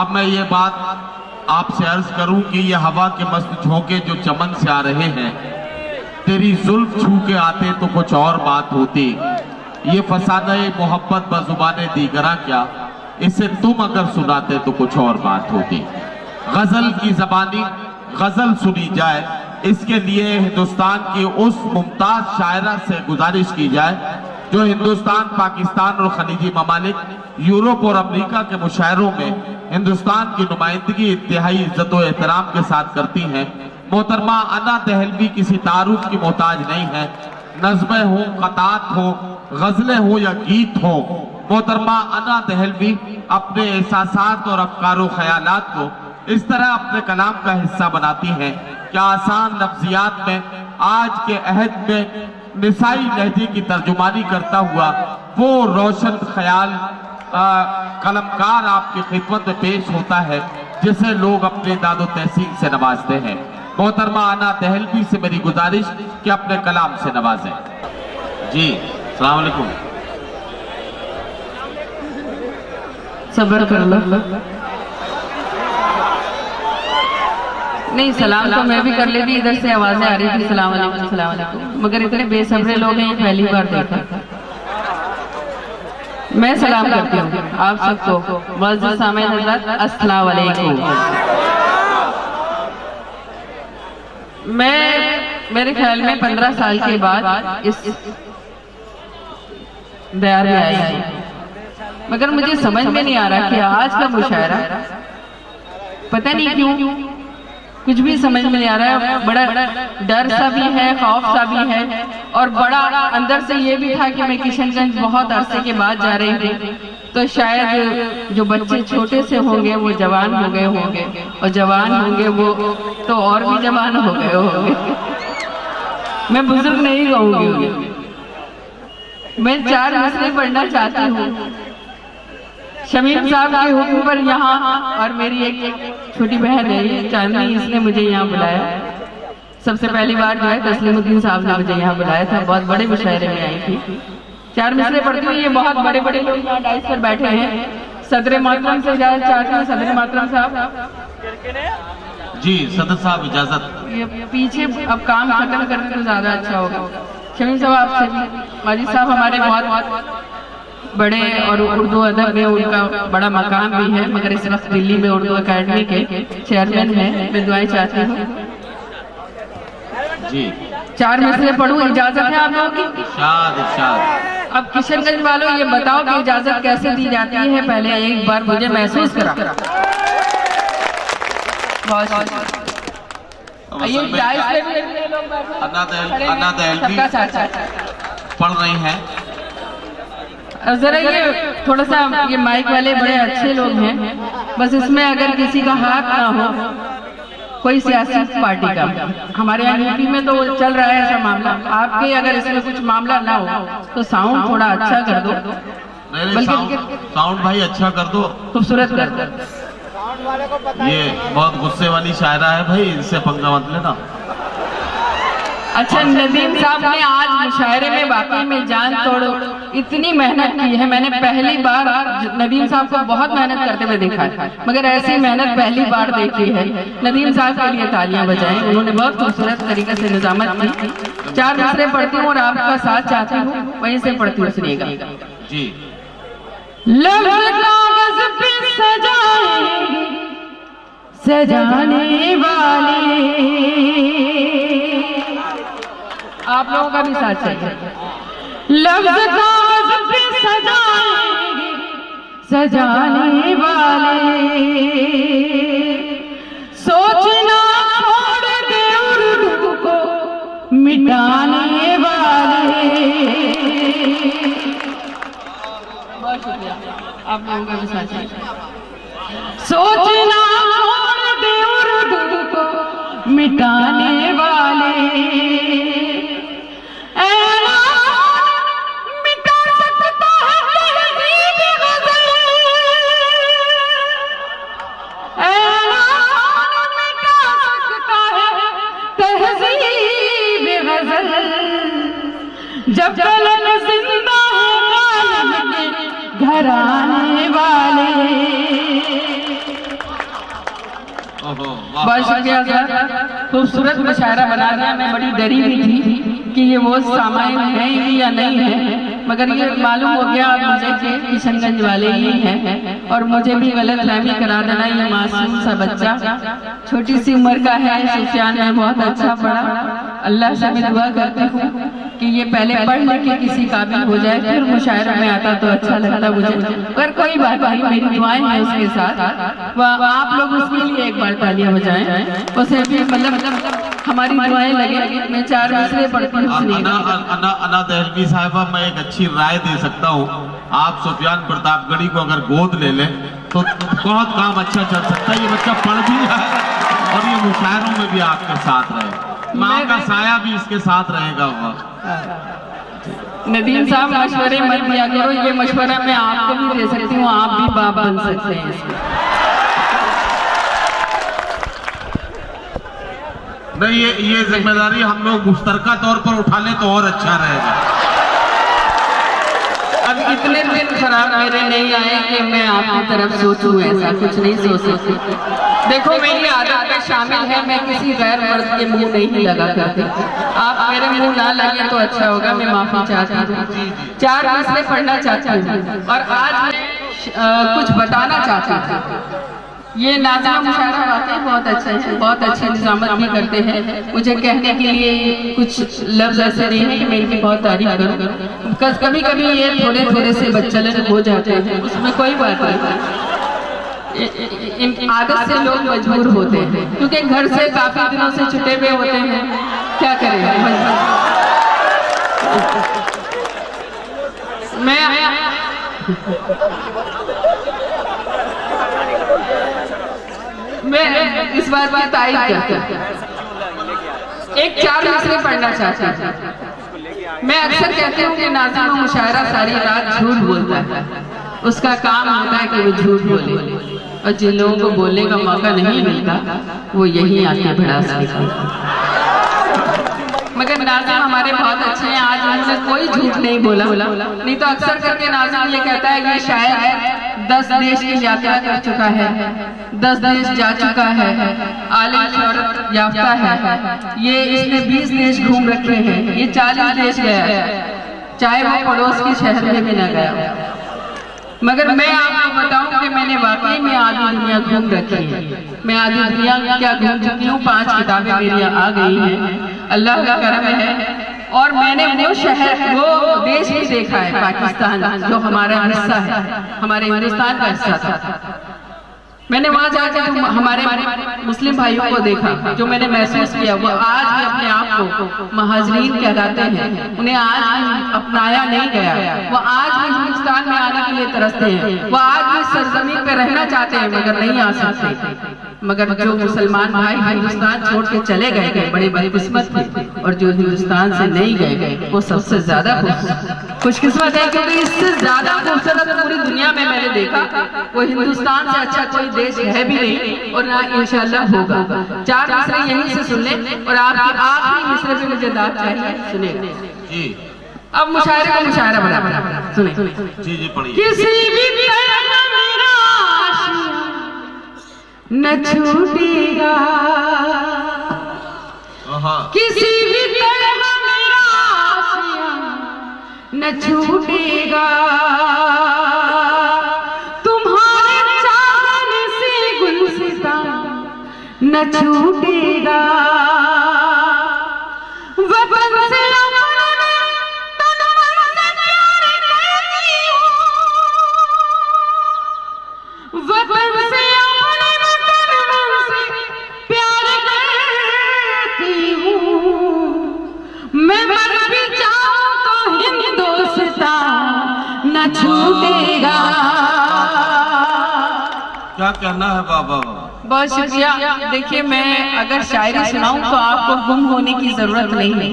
अब मैं ये बात आपसे अर्ज करूं कि ये हवा के मस्त झोंके जो चमन से आ रहे हैं, तेरी जुल्फ छू के आते तो कुछ और बात होती। ये फसाने मोहब्बत बजुबाने दीगरा क्या, इसे तुम अगर सुनाते तो कुछ और बात होती। गजल की जबानी गजल सुनी जाए, इसके लिए हिंदुस्तान की उस मुमताज शायरा से गुजारिश की जाए जो हिंदुस्तान, पाकिस्तान और खलीजी ममालिक, यूरोप और अमेरिका के मुशायरों में हिंदुस्तान की नुमाइंदगी इंतहाई इज्जत और एहतराम के साथ करती हैं। मोहतरमा अना दहलवी किसी तारुफ की मोहताज नहीं है। नज़्में हो, क़तात हो, गजलें हो या गीत हो, मोहतरमा अना दहलवी अपने एहसासात और अफकार और ख्यालात को इस तरह अपने कलाम का हिस्सा बनाती हैं कि आसान लफ्जियात में आज के अहद में निसाई लहजे की तर्जुमानी करता हुआ वो रोशन ख्याल कलमकार आपकी खिदमत में पेश होता है जिसे लोग अपने दादो तहसीन से नवाजते हैं। मोहतरमा अना दहलवी से मेरी गुजारिश कि अपने कलाम से नवाजें। जी अस्सलाम वालेकुम। सब्र कर लो। नहीं, सलाम तो मैं भी कर लेती, इधर से आवाजें आ रही थी सलाम वालेकुम सलाम वालेकुम, मगर इतने बेसब्रे लोग हैं, पहली बार देखा। मैं सलाम करती हूँ आप सबको। मुअज़्ज़िज़ सामीन हज़रात, अस्सलाम वालेकुम। मैं मेरे ख्याल में 15 साल के बाद इस दयार में आई हूँ, मगर मुझे समझ में नहीं आ रहा कि आज का मुशायरा पता नहीं क्यों कुछ भी समझ में नहीं आ रहा है। बड़ा डर सा भी है, खौफ सा भी है, और बड़ा अंदर से ये भी था कि मैं किशनगंज बहुत अरसे के बाद जा रही थी, तो शायद जो बच्चे छोटे से होंगे वो जवान हो गए होंगे, और जवान होंगे वो तो और भी जवान हो गए होंगे। मैं बुजुर्ग नहीं कहूंगी, मैं 4 मसले पढ़ना चाहती हूँ शमीम साहब के हुक्म पर यहाँ, और मेरी एक छोटी बहन है चांदनी, इसने मुझे यहाँ बुलाया। सबसे पहली बार जो है तस्लीमुद्दीन साहब ने मुझे यहाँ बुलाया था, बहुत बड़े मुशायरे में आई थी। 4 मिसरे पढ़ती हूँ, ये बहुत बड़े बड़े लोग यहाँ डाइस पर बैठे हैं। सदर मोहतरम से इजाजत चाहती हूँ। सदर मोहतरम साहब जी, सदर साहब इजाजत। ये पीछे अब काम खत्म करते तो ज्यादा अच्छा होगा। शमीम साहब आपसे भी, माजिद साहब हमारे बहुत बड़े और उर्दू अदब में उनका बड़ा मकाम भी है, मगर इस वक्त दिल्ली में उर्दू अकेडमी के चेयरमैन हैं। मैं दुआएं चाहती हूँ जी। 4 मिसरे पढ़ूं, इजाजत है आप लोगों की? इरशाद इरशाद। अब किशनगंज वालों ये बताओ कि इजाजत कैसे दी जाती है, पहले एक बार मुझे महसूस करा। अना दहलवी पढ़ रही हैं। जरा ये थोड़ा सा, ये माइक वाले बड़े अच्छे लोग हैं, बस इसमें अगर किसी का हाथ ना हो, कोई सियासी पार्टी का, हमारे यहाँ यूपी में तो चल रहा है ऐसा मामला, आपके अगर इसमें कुछ मामला ना हो तो साउंड थोड़ा अच्छा कर दो। बल्कि साउंड भाई अच्छा कर दो, खूबसूरत कर दो। ये बहुत गुस्से वाली शायरा है भाई, इनसे पंगा मत लेना। अच्छा, नदीम साहब ने आज मुशायरे में वाकई में जान तोड़ इतनी मेहनत की है। मैंने पहली बार नदीम साहब को बहुत मेहनत करते हुए देखा है, मगर ऐसी मेहनत पहली बार देखी है। नदीम साहब के लिए तालियां बजाएं, उन्होंने बहुत खूबसूरत तरीके से निजामत की। 4 मिसरे पढ़ती हूँ और आपका साथ चाहती हूँ, वहीं से पढ़ती हूँ, सुनिएगा जी। कागज पे सजाने वाले, आप लोगों का भी साथ चाहिए। लफ्ज़ कागज़ पे सजाने वाले, सोचना छोड़ दे उर्दू को मिटाने वाले। बहुत शुक्रिया, आप लोगों का भी साथ चाहिए। सोचना छोड़ दे उर्दू को मिटाने वाले, जब कलन जिंदा है गालिब के घर आने वाले। बहुत शुक्रिया सर, खूबसूरत मुशायरा बना दिया। मैं बड़ी डरी हुई थी कि ये वो सामाइन है ही या नहीं है, मगर ये मालूम हो गया अब मुझे कि किशनगंज वाले ही हैं। और मुझे भी गलत फहमी करा देना, ये मासूम सा बच्चा छोटी सी उम्र का है। सुफियान में बहुत अच्छा पढ़ा। अल्लाह से मैं दुआ करती हूँ कि ये पहले पढ़ लिख के किसी काबिल हो जाए, फिर मुशायरा में आता तो अच्छा लगता मुझे। पर कोई बात नहीं, मेरी दुआएं हैं उसके साथ। वह आप लोग उसके लिए एक बार तालियां बजाएं। उसे भी मतलब हमारी दुआएं लगे। मैं 4 मिसरे पढ़ती हूँ। अना दहलवी साहिबा, मैं एक अच्छी राय दे सकता हूँ। आप सुफियान प्रतापगढ़ी को अगर गोद ले लें तो बहुत काम अच्छा चल सकता है। ये बच्चा पढ़ भी रहा है और ये मुशायरों में भी आपके साथ रहे, माँ का साया भी इसके साथ रहेगा। नदीम साहब, मशवरे मत दिया करो, ये मशवरा मैं आपको भी दे सकती हूँ, आप भी बाप बन सकते हैं इसमें। नहीं, ये जिम्मेदारी हम लोग मुश्तरका तौर पर उठा लें तो और अच्छा रहेगा। अब इतने दिन खराब मेरे नहीं आए कि मैं आपकी तरफ सोचूं, ऐसा कुछ नहीं सोच सकती। देखो, मेरी आदत में शामिल है, मैं किसी गैर मर्द के मुंह नहीं लगा करती। आप मेरे मुंह ना लगे तो अच्छा होगा, मैं माफी चाहती हूँ। 4 मिसरे पढ़ना चाहती हूँ और आज मैं कुछ बताना चाहती हूँ। ये नाज़िमा मुशायरा वाकई बहुत अच्छा है, बहुत अच्छी निज़ामत भी करते हैं। मुझे कहने के लिए कुछ लफ्ज़ ऐसे नहीं है कि मैं इनकी बहुत तारीफ करूँ। कभी कभी ये थोड़े थोड़े से बच्चलन हो जाते हैं, उसमें कोई बात नहीं। इन आदत से लोग मजबूर होते हैं, क्योंकि घर से काफी दिनों से छुटे हुए होते हैं। क्या करें, मैं इस बात की तारीफ करती हूँ। एक 4 मिसरे पढ़ना चाहती हूँ। मैं अक्सर कहती हूँ कि नाज़िमा मुशायरा सारी रात झूठ बोलता है। उसका काम होता है कि वो झूठ बोले, और जिन लोगों को बोलने का मौका नहीं मिलता वो यही आके भड़ास निकालते। मगर नाज़िम हमारे बहुत अच्छे हैं, आज उन्होंने कोई झूठ नहीं बोला। नहीं तो अक्सर करके नाज़िम ये कहता है कि शायद 10 देश की यात्रा कर चुका है, 10 देश जा चुका है, आलिम शोहरत याफ्ता है। ये इसने 20 देश घूम रखे हैं, ये 40 देश गया है, चाहे वो पड़ोस के शहर में भी न गया। मगर मैं आपको बताऊं कि मैंने वाकई में आधी दुनिया घूम रखी है। मैं आधी दुनिया क्या घूम चुकी हूँ, 5 किताबें मेरी आ गई हैं, अल्लाह का करम है। और मैंने वो शहर, वो देश भी देखा है, पाकिस्तान, जो हमारा हिस्सा है, हमारे हिंदुस्तान का हिस्सा था। मैंने वहां जाकर हमारे मुस्लिम भाइयों को देखा, जो मैंने महसूस किया वो आज भी अपने आप को महाजरीन कहलाते हैं। उन्हें आज भी अपनाया नहीं गया, वो आज भी हिंदुस्तान में आने के लिए तरसते हैं, वो आज भी सरजमीन पे रहना चाहते हैं मगर नहीं आ सकते। मगर जो मुसलमान भाई हिंदुस्तान छोड़ के चले गए बड़े बदकिस्मत थे, और जो हिंदुस्तान से नहीं गए वो सबसे ज्यादा खुशकिस्मत है, क्योंकि इससे ज्यादा खूबसूरत पूरी दुनिया में मैंने देखा वो हिंदुस्तान से अच्छा कोई देश है भी नहीं, और ना इंशाअल्लाह होगा। 4 मिसरे यहीं से सुन लें, और आपकी आखिरी मिसरे पे मुझे दाद चाहिए, सुने। अब मुशायरे को मुशायरा बना सुने। जी पढ़िए। किसी भी न छूटेगा, किसी भी तरह मेरा आशिया न छूटेगा, तुम्हारे चाहने से गुलसितां न छूटेगा। वतन से तन मन से प्यार करती हूँ, वतन से न छूटेगा। क्या कहना है बाबा? बहुत शुक्रिया। देखिए, मैं अगर शायरी सुनाऊं तो आपको गुम होने की जरूरत नहीं है।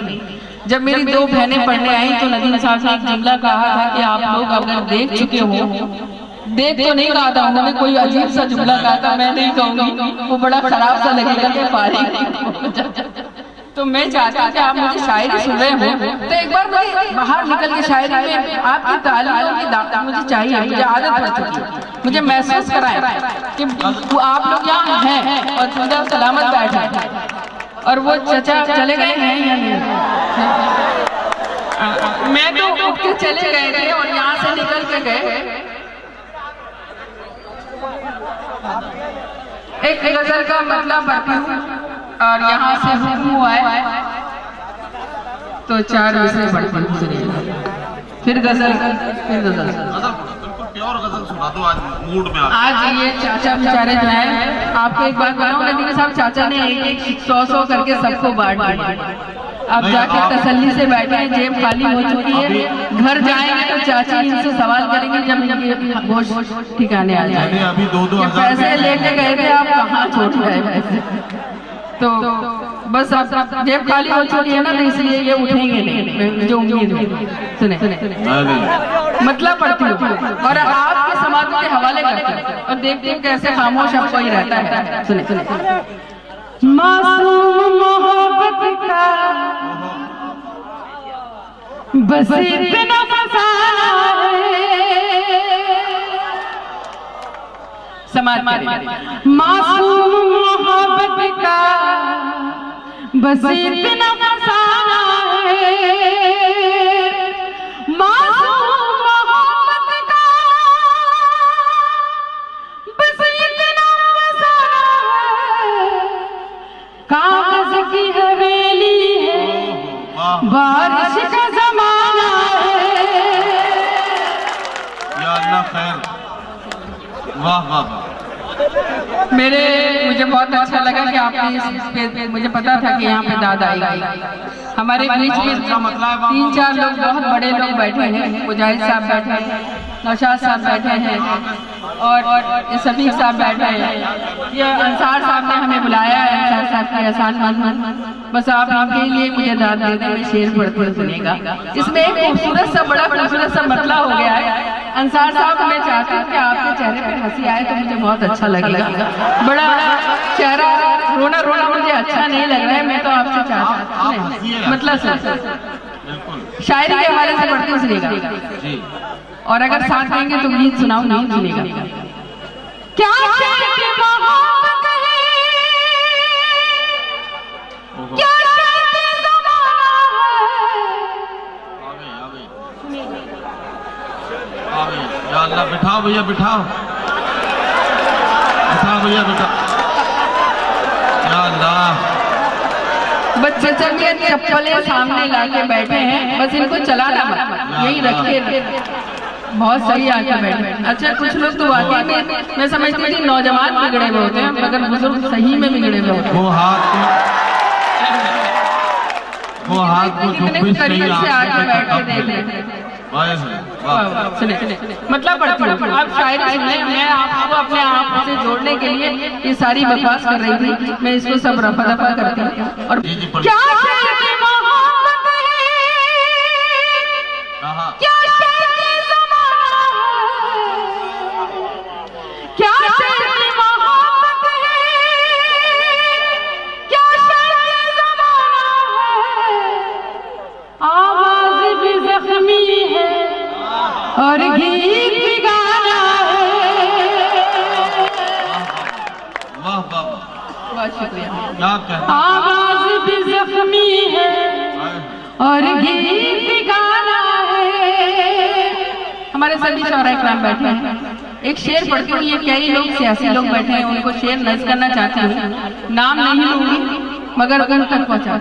जब मेरी 2 बहनें पढ़ने आई तो नदीम साहब ने एक जुमला कहा था कि आप लोग अगर देख चुके हो, देख तो नहीं कहा था उन्होंने, कोई अजीब सा जुमला कहा था, मैं नहीं कहूंगी, वो बड़ा खराब सा लगेगा कि फारिग। तो मैं चाहती हूँ कि आप मुझे शायरी सुन रहे हो तो एक बार मुझे बाहर निकल के शायरी में आपकी तालीमों की दावत मुझे चाहिए, मुझे आदत पड़ चुकी है, मुझे महसूस कराएं कि आप लोग यहाँ हैं और खुदा सलामत बैठा है, और वो चचा चले गए हैं या नहीं? मैं तो उठ के चले गए थे और यहाँ से निकल के गए। एक गजल का मतलब पढ़ती हूँ और यहाँ से हुक्म हुआ है तो 4 विषय पढ़ती हूँ, सुनिए। फिर गजल बिल्कुल प्योर गजल सुना दो आज मूड में। आज ये चाचा बेचारे जो है, आपको एक बात बताऊं नदीम साहब, चाचा ने 100 करके सबको बांट दिया। अब जाके तसल्ली से बैठे हैं, जेब खाली हो चुकी है, घर जाएंगे तो चाची इनसे सवाल करेंगे जब इनके होश ठिकाने आ जाए। अभी 2-2 पैसे लेके गए थे, आप कहाँ छोड़ गए पैसे? तो बस आप जेब खाली हो चुकी है ना, तो इसलिए ये उठेंगे नहीं, जो उम्मीद है। सुने मतलब पढ़ती हूँ और आपके समाधि के हवाले करती हूँ और देखती हूँ कैसे खामोश अब कोई रहता है। सुने मासूम मोहब्बत का बस इतना फसाना है, समाज मासूम मोहब्बत का बस इतना फसाना है, मासूम मोहब्बत का बस इतना फसाना है, कागज की हवेली है, बारिश का जमाना है। या अल्लाह खैर, वाह वाह। मुझे बहुत अच्छा लगा कि आपने इस पे, मुझे पता था कि यहाँ पे दादा आएगी। हमारे बीच में 3-4 लोग बहुत बड़े लोग बैठे हैं, मुजाहिद साहब बैठे हैं, नौशाद साहब बैठे हैं और ये सभी साहब बैठे हैं। ये अंसार साहब ने हमें बुलाया है, अंसार साहब की एहसान बस आप इनके लिए मुझे दाद दे दें, मैं शेर पढ़ते सुनेगा। इसमें एक खूबसूरत सा बड़ा खूबसूरत सा मतला हो गया है। अंसार साहब, मैं चाहती हूँ कि आपके चेहरे पे हंसी आए तो मुझे बहुत अच्छा लगेगा। बड़ा चेहरा रोना रोना मुझे अच्छा नहीं लग रहा है, मैं तो आपसे चाहती हूँ मतलब शायरी के हवाले से पढ़ते सुनेगा, और अगर साथ देंगे तो गीत सुनाओ, नहीं सुनेगा। क्या क्या या अल्लाह, बिठाओ भैया बिठाओ, बिठाओ भैया बिठाओ। या अल्लाह, बच्चे चलिए चप्पलें सामने लाके बैठे हैं, बस इनको चलाना मत, यही रखे बहुत सही आके बैठे। अच्छा कुछ लोग तो वाकई में मैं समझती थी नौजवान बिगड़े हुए होते हैं, मगर बुजुर्ग सही में बिगड़े हुए होते हैं। वो हाथ को कितने करीब से आके बैठे देख सुने मतलब पढ़ती हूँ, आप शायरी सुने। मैं आपको अपने आप से जोड़ने के लिए ये सारी बकवास कर रही थी, मैं इसको सब रफा दफा करती हूँ। और क्या और गीत भी गाना है। वाह वाह, बहुत शुक्रिया। आवाज भी जख्मी है और गीत भी गाना है। हमारे सभी शौरा इकराम बैठे हैं, एक शेर पढ़ती हूँ। ये कई लोग सियासी लोग बैठे हैं, उनको शेर नज़्म करना चाहती हूँ, नाम नहीं लूंगी मगर उन तक पहुँचा।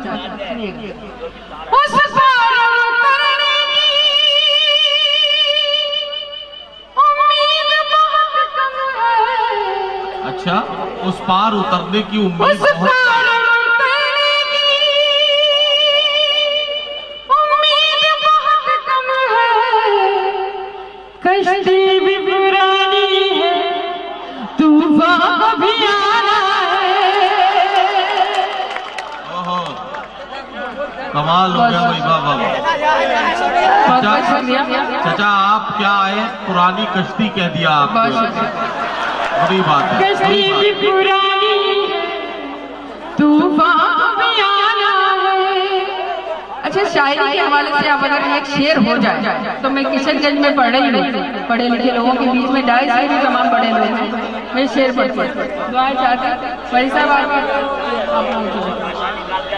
अच्छा, उस पार उतरने की उम्मीद बहुत कम है, कश्ती भी पुरानी है, तूफान भी आना है। ओहो, कमाल हो गया भाई, वाह चाचा, आप क्या आए, पुरानी कश्ती कह दिया आप, बड़ी बात है। कश्ती भी पुरानी है, तूफान भी आना है। अच्छा शायरी के हवाले से अब अगर एक शेर हो जाए तो मैं किशनगंज में पढ़ रही हूँ, पढ़े लिखे लोगों के बीच में डाइस में भी तमाम बड़े लोग हैं, मैं शेर पढ़ती हूँ। दुआ चाहती भाई साहब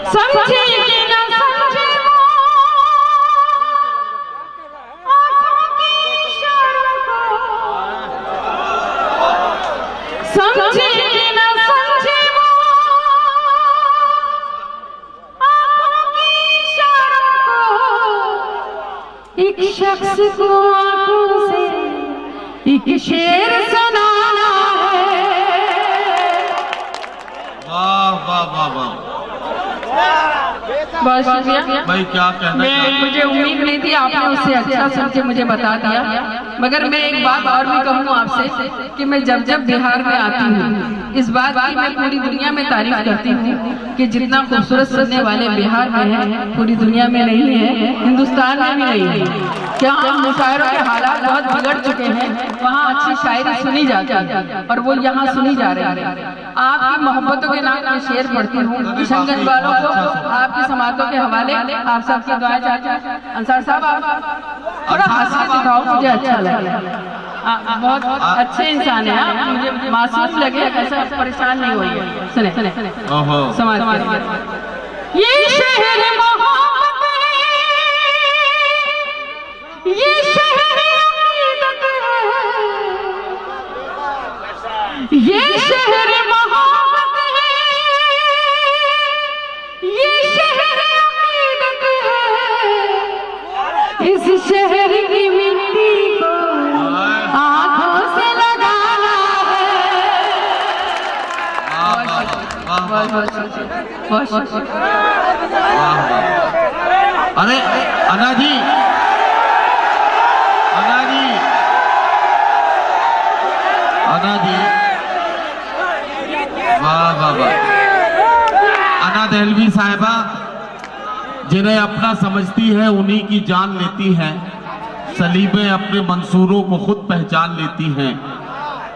समझे कि ना समझे आँखों की इशारों को, समझे कि ना समझे आँखों की इशारों को, एक शख्स को आँखों से एक शेर सुनाना है। वाह वाह वाह वाह, बहुत शुक्रिया भाई क्या कहना मुझे उम्मीद नहीं थी, आपने उससे अच्छा सुन के मुझे बता दिया। मगर मैं एक बात और भी कहूँ आपसे कि मैं जब जब बिहार में आती हूँ, इस बात की मैं पूरी दुनिया में तारीफ करती हूँ कि जितना खूबसूरत सुनने वाले बिहार में हैं पूरी दुनिया में नहीं है, हिंदुस्तान में भी नहीं है। क्या हम मुशायरों के हालात बहुत बिगड़ चुके हैं, वहाँ अच्छी शायरी सुनी जाती है और वो यहाँ सुनी जा रही है। आपकी मोहब्बतों के नाम में शेर पढ़ती हूँ किशनगंज वालों को, आपकी समातों के हवाले, आप सबकी दुआएं चाहते हैं। अंसार साहब आप थोड़ा हंस के दिखाओ, मुझे अच्छा लगे। बहुत अच्छे इंसान है आप, मुझे मासूम लगे, ऐसा परेशान नहीं हुई। सुने सुने समाज ये शहर मोहब्बत है, ये शहर अकीदत है, ये शहर मोहब्बत है, ये शहर अकीदत है, इस शहर की मिट्टी को आँखों से लगाना है। बहुत अरे अन्ना जी, अन्ना जी, अन्ना जी, वाह वाह वाह। अन्ना दहलवी साहिबा जिन्हें अपना समझती है उन्हीं की जान लेती हैं, सलीबें अपने मंसूरों को खुद पहचान लेती हैं,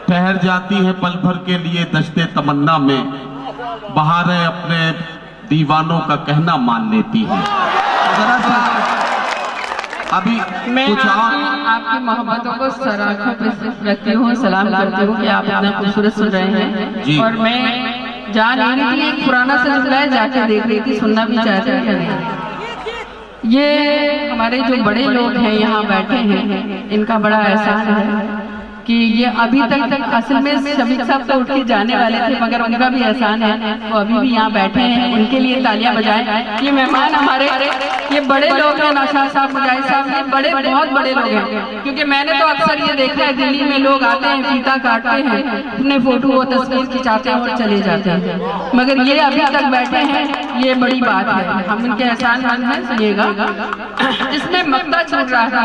ठहर जाती है पल भर के लिए दश्ते तमन्ना में, बहारें अपने दीवानों का कहना मान लेती हैं। अभी मैं आपकी मोहब्बतों को सराखों पे रखती हूँ, सलाम करती हूँ कि आप इतना खूबसूरत सुन रहे हैं। और मैं जान नहीं रही थी, एक पुराना सा जुमला है, जाके देख रही थी, सुनना भी चाहते हैं क्या नहीं। ये हमारे जो बड़े लोग हैं यहाँ बैठे हैं, इनका बड़ा एहसास है कि ये अभी तक असल में शफीक साहब तो उठ के जाने वाले थे, मगर उनका भी एहसान है, वो अभी भी यहाँ बैठे हैं, उनके लिए तालियां बजाएं। ये मेहमान हमारे ये बड़े लोग हैं, नौशाद साहब, मुजाहिद साहब, ये बड़े बहुत बड़े लोग हैं। क्योंकि मैंने तो अक्सर ये देखा है दिल्ली में लोग आते हैं, फीता काटते हैं, अपने फोटो और तस्वीर खिंचाते हैं और चले जाते हैं, मगर ये अभी तक बैठे हैं, ये बड़ी बात है, हम उनके एहसान मंद हैं। सुनिएगा, इसमें मक्ता छूट रहा था,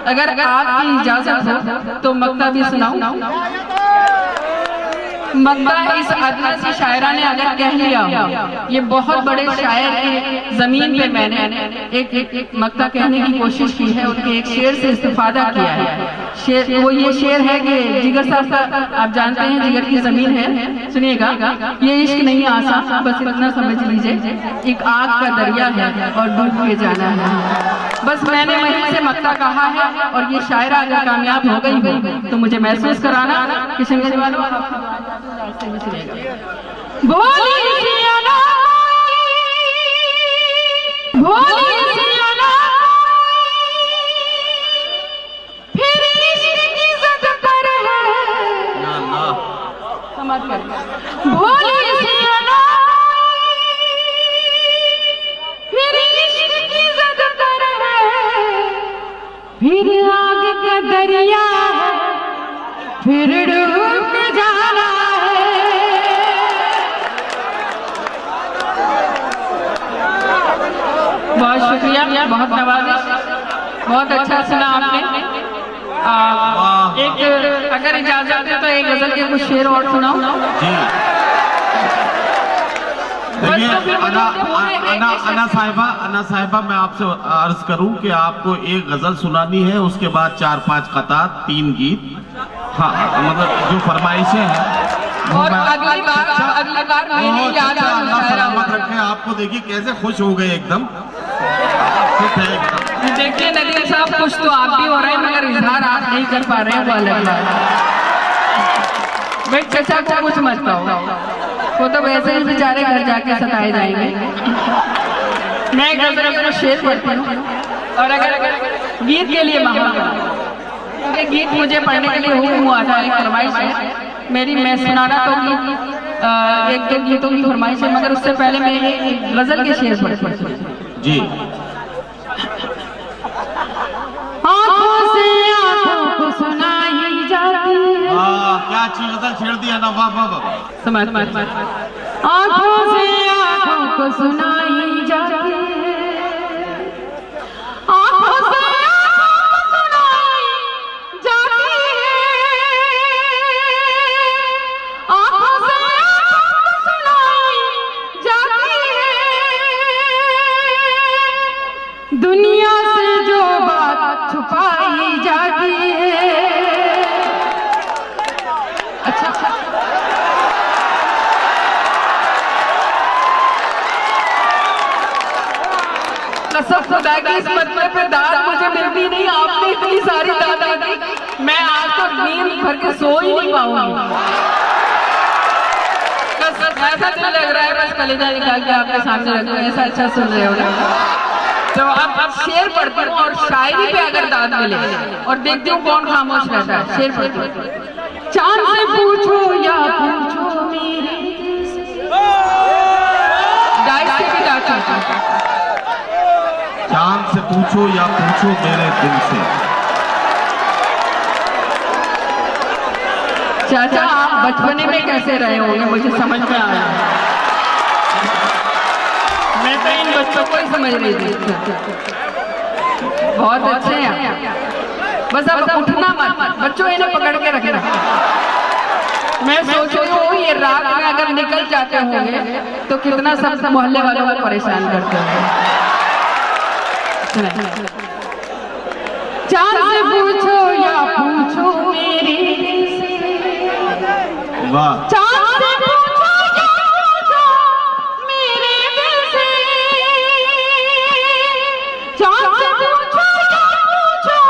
अगर आपकी इजाजत हो तो मक्ता भी सुनाऊं। मक्ता इस अदना सी शायरा ने अगर कह लिया, ये बहुत बड़े शायर की जमीन पे मैंने एक मक्ता कहने की कोशिश की है, उनके एक शेर से इस्तेफादा किया है। शेर वो ये शेर है कि जिगर साहब का आप जानते हैं, जिगर की जमीन है। सुनिएगा, ये इश्क नहीं आसान, बस इतना समझ लीजिए, एक आग का दरिया है और डूब के जाना है। बस मैंने वहीं से मक्ता कहा है, और ये शायरा अगर कामयाब हो गई हो तो मुझे महसूस कराना कि किशनगंज वालों फिर इश्क की ज़द पर है, समझ कर भोली सियाना, फिर इश्क की ज़द पर है, फिर आग का दरिया है, फिर डूब के जाना है। बहुत शुक्रिया, बहुत नवाजिश, बहुत अच्छा सुना आपने। एक अगर इजाजत है तो एक गजल के कुछ शेर और सुनाओ। देखिए अन्ना साहिबा मैं आपसे अर्ज करूं कि आपको एक गजल सुनानी है, उसके बाद 4-5 कतार, 3 गीत, हाँ मतलब जो फरमाइशें हैं। और अगली बार अल्लाह सलामत रखे आपको। देखिए कैसे खुश हो गए एकदम। फिट है एकदम। देखिए नदीम साहब, कुछ तो आप भी हो रहे हैं मगर इजहार आप नहीं कर पा रहे हैं, वो अलग बात है। भाई चचा को कुछ मत कहो, वो तो वैसे ही बेचारे घर जाके सताए जाएंगे। मैं गजल अपना शेर पढ़ती हूँ, और अगर गीत के लिए क्योंकि गीत मुझे पढ़ने के लिए हुक्म हुआ था, एक फरमाइश है मेरी, मैं सुनाना तो एक दो गीतों की फरमाइश है, मगर उससे पहले मैं एक गजल के शेर पढ़ती हूँ जी। आँखों से आँखों को सुनाई जाती है। क्या अच्छी गजल छेड़ दिया ना, वाह वाह वाह। समझ आँखों से आँखों को सुनाई जाती है, आँखों से आँखों को सुनाई जाती है, आँखों से आँखों को सुनाई जाती है, दुनिया से जो बात छुपाई जाती है। अच्छा कसम खुदा की इस मसले पे दाद मुझे मिलती नहीं, आपने इतनी सारी दाद दी, मैं आज तो नींद भर के सो ही नहीं पाऊंगी। ऐसा तो लग रहा है बस कलेजा निकाल के आपके सामने रख, ऐसा अच्छा सुन रहे हो। तो अब शेर पढ़ती हूँ, और शायरी पे अगर दाद मिले और देखती हूँ कौन खामोश रहता है। शेर पढ़ती हूँ। चांद से पूछो या पूछो मेरे डाइस से भी दाद चाहता हूँ। चांद से पूछो या पूछो मेरे दिल से। चाचा आप बचपने में कैसे रहे होंगे, मुझे समझ में आ रहा है। मैं तो इन बच्चों को ही समझ रही थी। बहुत अच्छे हैं, बस अब उठना मत, बच्चों इन्हें पकड़ के रखना। मैं सोच रही हूँ ये रात में अगर निकल जाते होंगे तो कितना सब मोहल्ले वालों को परेशान करते होंगे। चांद से पूछो या पूछो मेरे दिल से, वाह। चांद से पूछो या पूछो मेरे दिल से, चांद से पूछो या पूछो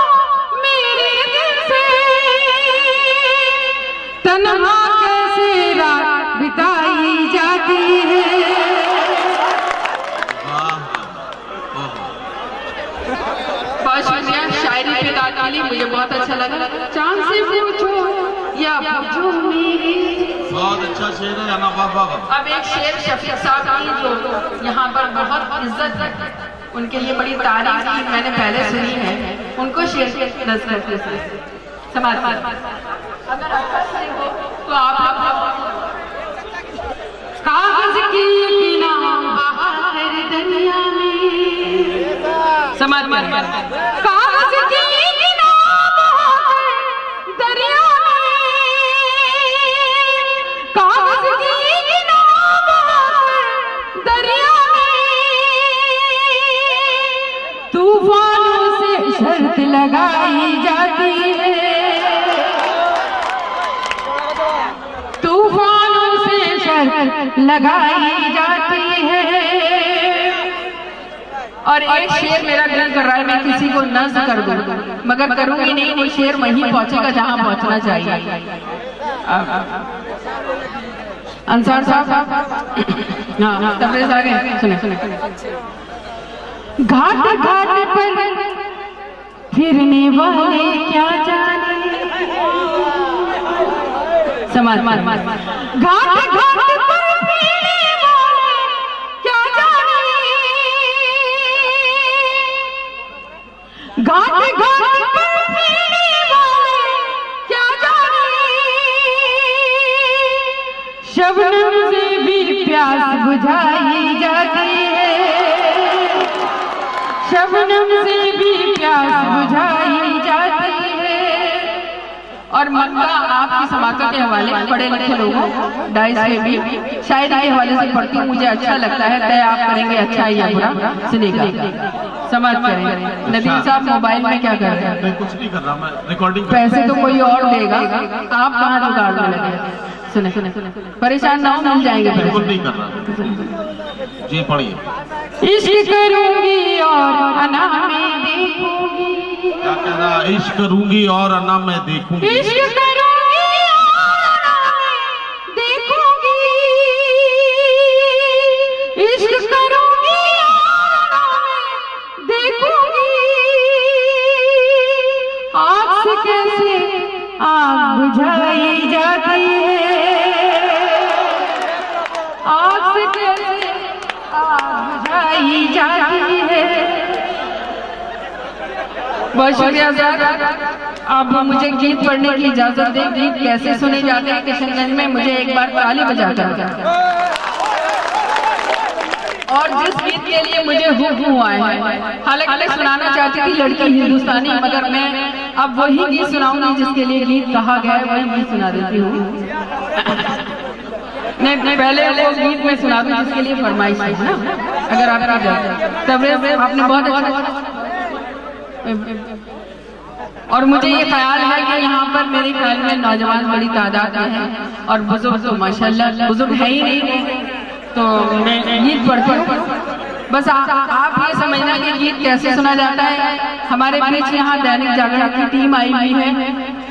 मेरे दिल से, तन्हा कैसे रात बिताई जाती है। बहुत शुक्रिया, शायरी पे दाद मिली, मुझे बहुत अच्छा लगा। चांद से पूछो या पूछो मेरी, बहुत अच्छा शेर है ना, वाह वाह वाह। अब एक शेर शफीक साहब की जो यहाँ पर बहुत इज्जत है, उनके लिए बड़ी तारीफ की मैंने पहले सुनी है, उनको शेर के नजर से समाज अगर अच्छा शेर हो तो आप कागज की किनार बाहर दरिया में, समाज कागज की किनार दरिया में, कागज की किनार दरिया में, तूफानों से शर्त लगाई जाती है, तूफानों से शर्त लगाई जाती है। और एक शेर मेरा दिल कर रहा है मैं किसी को नज़्म कर दूं, मगर करूंगी नहीं, वो शेर वहीं पहुंचेगा जहां पहुंचना चाहिए। अंसार साहब, हाँ तबरेज़ आ गए, सुने। घाट घाट पर फिरने वाले क्या जाने, समाज घाट घाट पर फिरने वाले क्या जाने, घाट घाट पर फिरने वाले क्या जाने, शबनम से भी प्यास बुझाई जाती है, शबनम से भी प्यास बुझाई जाती है। और मक्का आपकी समातों के हवाले पढ़े लिखे लोगों डाइस में भी शायरी के हवाले से पढ़ती हूँ, मुझे अच्छा लगता है, तय आप करेंगे अच्छा या बुरा, सुनेगा समझ करेंगे। नदीम साहब मोबाइल में क्या कर रहे हैं? मैं कुछ नहीं कर रहा, मैं रिकॉर्डिंग। पैसे तो कोई और देगा, आप कहाँ जुगाड़ में लगे। सुने सुने सुने परेशान ना हो, मिल जाएंगे। बिल्कुल नहीं कर रहा जी, पढ़िए। इश्क करूंगी और अना में देखूंगी। क्या कह रहा? इश्क करूंगी और अना मैं देखूंगी। इश्क करूंगी और अना में देखूंगी। इश्क करूंगी और अना में देखूंगी। आग से कैसे आग बुझाई जाती है। आग से कैसे आग बुझाई जाती है। बहुत शुक्रिया सर। अब मुझे गीत पढ़ने की इजाजत दें। गीत कैसे सुने जाते हैं किशनगंज में, मुझे एक बार ताली बजा कर। और जिस गीत के लिए मुझे हुआ है, हालांकि सुनाना चाहती थी लड़की हिंदुस्तानी, मगर मैं अब वही गीत सुनाऊंगी जिसके लिए गीत कहा गया है, वही गीत सुना देती हूँ। नहीं, पहले वो गीत में सुना दूं जिसके लिए फरमाइश है ना, अगर आप तब आपने बहुत अच्छा। और मुझे ये ख्याल है कि यहाँ पर मेरे ख्याल में नौजवान बड़ी तादाद में है और बुजुर्ग तो माशाल्लाह बुजुर्ग है ही नहीं, तो मैं गीत पढ़ती हूँ। बस आप ये समझना कि गीत कैसे सुना जाता है। हमारे बीच यहाँ दैनिक जागरण की टीम आई हुई है,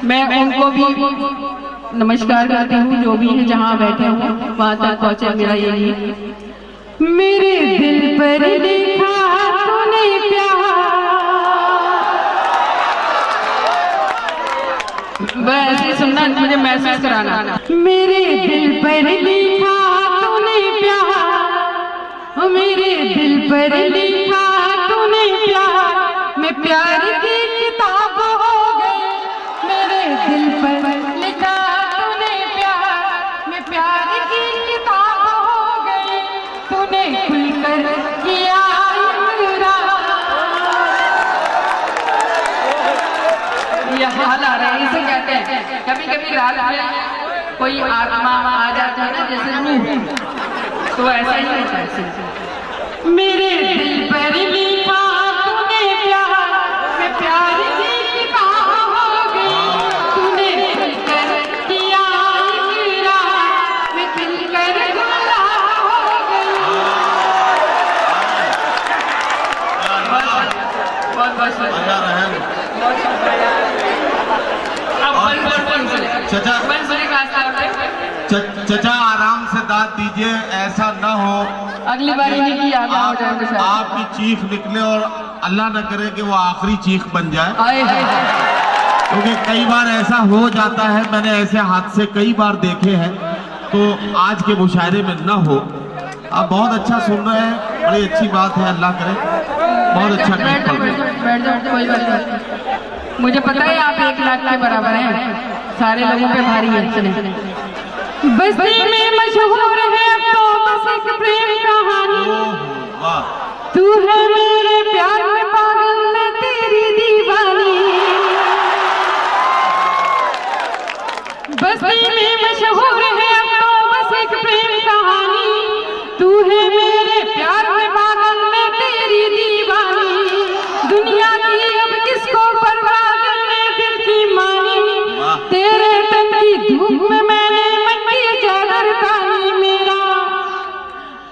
मैं उनको भी नमस्कार करती हूँ, जो भी है जहाँ बैठे हुए वहां तक पहुँचे मेरा ये गीत। मेरे दिल पर लिखा तूने प्यार, बस सुनना, मुझे महसूस कराना। मेरे दिल पर लिखा तूने प्यार, मेरे दिल पर लिखा तूने प्यार, मैं प्यार की किताब हो गई। मेरे दिल पर लिखा तूने प्यार, मैं प्यार की किताब हो गई। तूने खुलकर किया ये हाल आ रहा है, इसे कहते हैं कभी कभी रात में कोई आत्मा आ जाता है ना, जैसे रूह, तो ऐसा ही होता है। मेरे दिल पर लिखा तूने प्यार, मैं प्यार की किताब हो गई। तूने खुलकर किया इकरार, मैं खुलकर गुलाब हो गई। बहुत बहुत शुक्रिया। चचा आराम से दाद दीजिए, ऐसा न हो अगली बार नहीं आपकी चीख निकले और अल्लाह न करे कि वो आखिरी चीख बन जाए, क्योंकि कई बार ऐसा हो जाता है। मैंने ऐसे हादसे कई बार देखे हैं, तो आज के मुशायरे में न हो। आप बहुत अच्छा सुन रहे हैं, बड़ी अच्छी बात है, अल्लाह करे बहुत अच्छा गीत पढ़ रहे हैं। बैठ जाओ, कोई बात नहीं। मुझे पता है आप 1 लाख के बराबर हैं, सारे लोगों पे भारी है। सुने, बस्ती में मशहूर है अब तो बस एक प्रेम कहानी। तू है मेरे प्यार में पागल, मैं तेरी दीवानी। बस्ती में मशहूर है अब तो बस एक प्रेम कहानी। तू है मेरे प्यार में पागल, मैं तेरी दीवानी। दुनिया की अब किसको परवाह करने दिल की मानी। तेरे तन की धूप में मैंने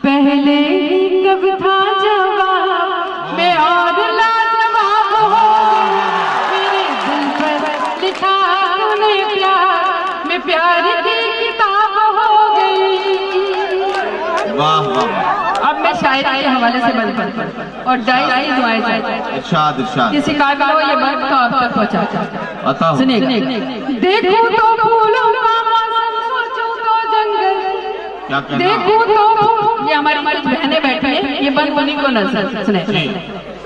पहले ही कब था जवाब, मैं और लाजवाब हो। मेरे दिल पर लिखा तूने प्यार, मैं प्यार की किताब हो गई। वाह वाह। अब मैं शायरी के हवाले से बंद कर और डाई दुआएं चाहता। इरशाद इरशाद। किसी काबिल हो ये बात तो आप तक पहुंचा। सुनिए, देखूं तो फूलों का मौसम, सोचूं तो जंगल। क्या कहना? देखूं तो ये हमारी बहनें बैठी हैं, ये बन बनी को नजर सुने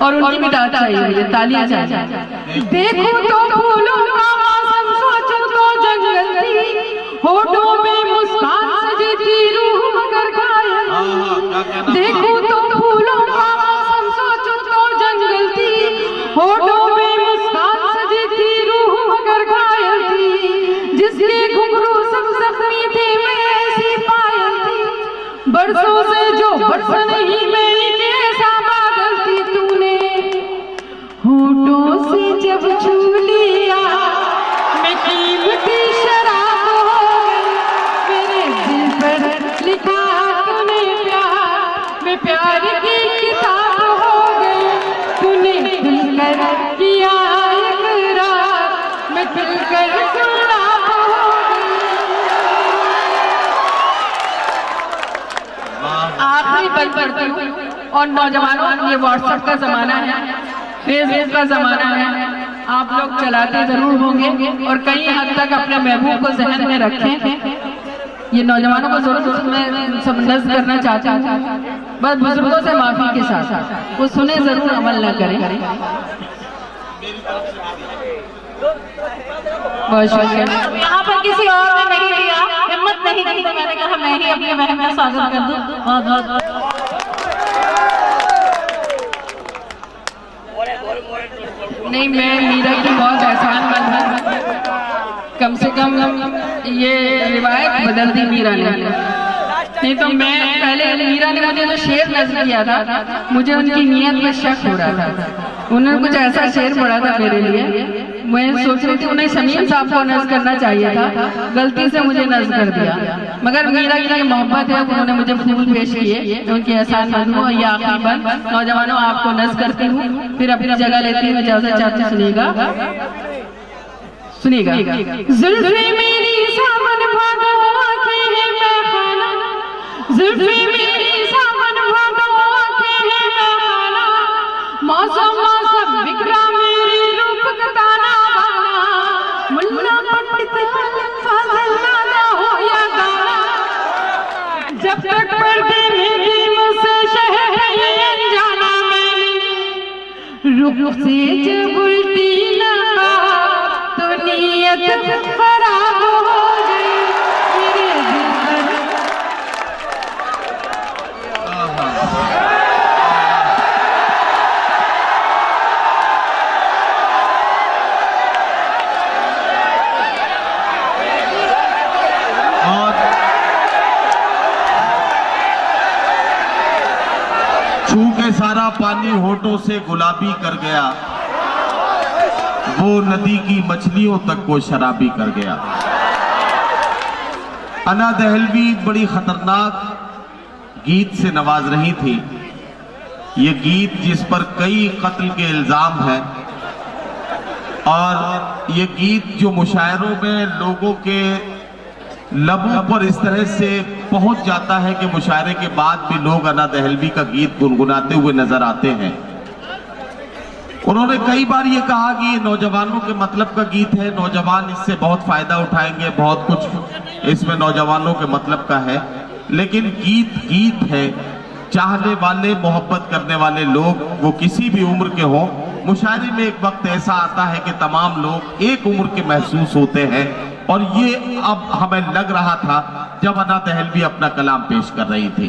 और उनकी भी दाद चाहिए, तालियां चाहिए। देखूं तो फूलों का मौसम, सोचूं तो जंगल थी, होठों में मुस्कान सजी थी, रूह मगर घायल। देखूं तो फूलों का मौसम, सोचूं तो जंगल थी, होठों में मुस्कान सजी थी, रूह मगर घायल थी। जिसके घुंघरू सब जख्मी थे, मैं ऐसी पायल थी। बरसों से जो बरस नहीं, मैं एक ऐसा बादल थी। तूने होठों से जब छू लिया, मैं कीमती शराब हो गई। प्यार की किताब हो गई, तूने खुलकर किया इकरार, मैं खुलकर गुलाब हो गई। आखिरी बंद करती हूँ। और नौजवानों, ये व्हाट्सएप का जमाना है, फेसबुक का जमाना है, आप लोग चलाते जरूर होंगे और कई हद तक अपने महबूब को जहन में रखें। ये नौजवानों को जरूर मैं सब नज़्म करना चाहता हूँ, बस बुजुर्गों से माफी के साथ वो सुने, जरूर अमल न करें। बहुत शुक्रिया। यहाँ पर किसी और ने नहीं दिया, हिम्मत नहीं की, तो मैंने कहा मैं ही अपनी बहन का स्वागत कर दूं। बहुत बहुत नहीं, मैं मीरा की बहुत एहसानमंद हूँ। कम से कम ये रिवायत बदल दी मीरा ने। नहीं तो मैं पहले, मीरा ने मुझे जो शेर नज़्म किया था, मुझे उनकी नीयत में शक हो रहा था। उन्होंने कुछ ऐसा शेर पढ़ा था मेरे लिए, मैं सोच रही थी उन्हें शमीम साहब को नज़्म करना चाहिए था, गलती से मुझे नज़्म कर दिया। मगर मीरा की मोहब्बत है, उन्होंने मुझे फूल पेश किए, उनकी एहसानमंद हूँ। ये आखिरी बंद नौजवानों आपको नज़्म करती हूँ, फिर अपनी जगह लेती हूँ। इजाजत चाहती, सुनिएगा सुनिएगा। जुल्फ़े मेरी सावन भादो आँखें हैं मैखाना, जुल्फ़े मेरी सावन भादो आँखें हैं मैखाना, मौसम मौसम बिखरा मेरी रूप का ताना बाना, मुल्ला पंडित फाज़िल नादा हो या गाना, जब तक पर्दे में भी मुझसे शहर है अनजाना, मैंने रुख से जब उल्टी ना तो नीयत खराब हो गई मेरे दिल पर। और छू के सारा पानी होठों से गुलाबी कर गया, वो नदी की मछलियों तक को शराबी कर गया। अना दहलवी बड़ी खतरनाक गीत से नवाज रही थी। ये गीत जिस पर कई कत्ल के इल्जाम हैं, और ये गीत जो मुशायरों में लोगों के लबों पर इस तरह से पहुंच जाता है कि मुशायरे के बाद भी लोग अना दहलवी का गीत गुनगुनाते हुए नजर आते हैं। उन्होंने कई बार ये कहा कि ये नौजवानों के मतलब का गीत है, नौजवान इससे बहुत फायदा उठाएंगे, बहुत कुछ इसमें नौजवानों के मतलब का है। लेकिन गीत गीत है, चाहने वाले, मोहब्बत करने वाले लोग, वो किसी भी उम्र के हों, मुशायरे में एक वक्त ऐसा आता है कि तमाम लोग एक उम्र के महसूस होते हैं। और ये अब हमें लग रहा था जब अना दहलवी अपना कलाम पेश कर रही थी।